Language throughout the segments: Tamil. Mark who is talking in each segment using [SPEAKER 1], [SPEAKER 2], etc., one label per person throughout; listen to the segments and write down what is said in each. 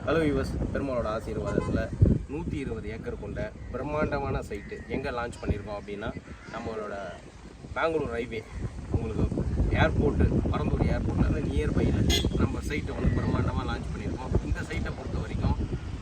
[SPEAKER 1] ஹலோ யூஎஸ் பெருமாளோட ஆசீர்வாதத்தில் 120 ஏக்கர் கொண்ட பிரம்மாண்டமான சைட்டு எங்கே லான்ச் பண்ணியிருக்கோம் அப்படின்னா நம்மளோட பெங்களூர் ஹைவே உங்களுக்கு ஏர்போர்ட்டு பரந்தூர் ஏர்போர்ட்லேருந்து நியர்பையில் நம்ம சைட்டை வந்து பிரம்மாண்டமாக லான்ச் பண்ணியிருக்கோம். இந்த சைட்டை பொறுத்த வரைக்கும்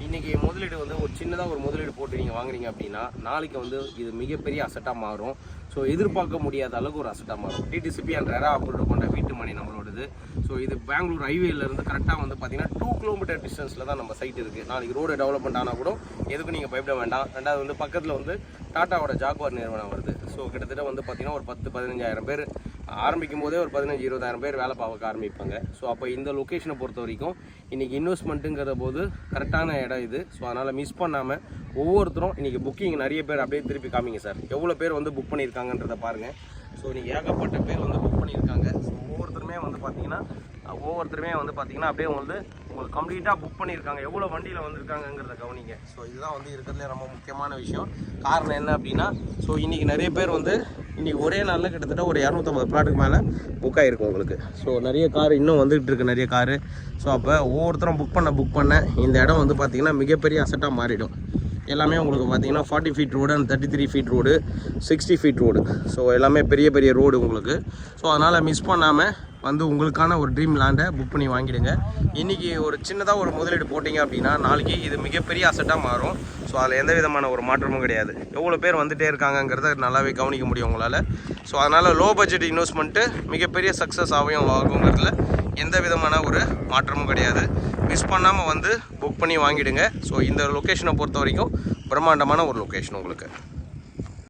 [SPEAKER 1] இன்றைக்கி முதலீடு வந்து ஒரு சின்னதாக ஒரு முதலீடு போட்டு நீங்கள் வாங்குறீங்க அப்படின்னா நாளைக்கு வந்து இது மிகப்பெரிய அசட்டாக மாறும். ஸோ எதிர்பார்க்க முடியாத அளவுக்கு ஒரு அசட்டாக மாறும். டிடிசிபி அண்ட் ரெரா அப்ரூவ் கொண்ட வீட்டு மணி நம்மளோடது. ஸோ இது பெங்களூர் ஹைவேலேருந்து கரெக்டாக வந்து பார்த்திங்கன்னா 2 கிலோமீட்டர் டிஸ்டன்ஸில் தான் நம்ம சைட் இருக்குது. நாளைக்கு ரோடு டெவலப்மெண்ட் ஆனால் கூட எதுக்கும் நீங்கள் பயப்பட வேண்டாம். ரெண்டாவது வந்து பக்கத்தில் வந்து டாட்டாவோட ஜாகுவார் நிறுவனம் வருது. ஸோ கிட்டத்தட்ட வந்து பார்த்திங்கன்னா ஒரு 10-15 பேர் ஆரம்பிக்கும் போதே ஒரு 15-20 பேர் வேலை பார்க்க ஆரம்பிப்பாங்க. ஸோ அப்போ இந்த லொக்கேஷனை பொறுத்த வரைக்கும் இன்றைக்கி இன்வெஸ்ட்மெண்ட்டுங்கிற போது கரெக்டான இடம் இது. ஸோ அதனால் மிஸ் பண்ணாமல் ஒவ்வொருத்தரும் இன்றைக்கி புக்கிங் நிறைய பேர் அப்படியே திருப்பி காமிங்க சார், எவ்வளோ பேர் வந்து புக் பண்ணியிருக்காங்கன்றதை பாருங்கள். ஸோ இன்றைக்கி ஏகப்பட்ட பேர் வந்து புக் பண்ணியிருக்காங்க. ஸோ ஒவ்வொருத்தருமே வந்து பார்த்திங்கன்னா அப்படியே வந்து உங்களுக்கு கம்ப்ளீட்டாக புக் பண்ணியிருக்காங்க. எவ்வளோ வண்டியில் வந்திருக்காங்கங்கிறத கவனிங்க. ஸோ இதுதான் வந்து இருக்கிறதுலே ரொம்ப முக்கியமான விஷயம். காரணம் என்ன அப்படின்னா, ஸோ இன்றைக்கி நிறைய பேர் வந்து இன்றைக்கி ஒரே நாளில் கிட்டத்தட்ட ஒரு 250 பிளாட்டுக்கு மேலே புக் ஆகிருக்கும் உங்களுக்கு. ஸோ நிறைய கார் இன்னும் வந்துகிட்டு இருக்குது, நிறைய காரு. ஸோ அப்போ ஒவ்வொருத்தரும் புக் பண்ண இந்த இடம் வந்து பார்த்திங்கன்னா மிகப்பெரிய அசட்டாக மாறிடும். எல்லாமே உங்களுக்கு பார்த்தீங்கன்னா 40 feet road and 33 feet road, 60 feet road. So எல்லாமே பெரிய பெரிய ரோடு உங்களுக்கு. ஸோ அதனால் மிஸ் பண்ணாமல் வந்து உங்களுக்கான ஒரு ட்ரீம் லேண்டை புக் பண்ணி வாங்கிடுங்க. இன்றைக்கி ஒரு சின்னதாக ஒரு முதலீடு போட்டிங்க அப்படின்னா நாளைக்கு இது மிகப்பெரிய அசட்டாக மாறும். ஸோ அதில் எந்த விதமான ஒரு மாற்றமும் கிடையாது. எவ்வளோ பேர் வந்துகிட்டே இருக்காங்கங்கிறத நல்லாவே கவனிக்க முடியும் உங்களால். ஸோ அதனால் லோ பட்ஜெட் இன்வெஸ்ட்மெண்ட்டு மிகப்பெரிய சக்ஸஸ் ஆகுங்கிறதுல எந்த விதமான ஒரு மாற்றமும் கிடையாது. மிஸ் பண்ணாமல் வந்து புக் பண்ணி வாங்கிடுங்க. ஸோ இந்த லொக்கேஷனை பொறுத்த வரைக்கும் பிரம்மாண்டமான ஒரு லொக்கேஷன் உங்களுக்கு.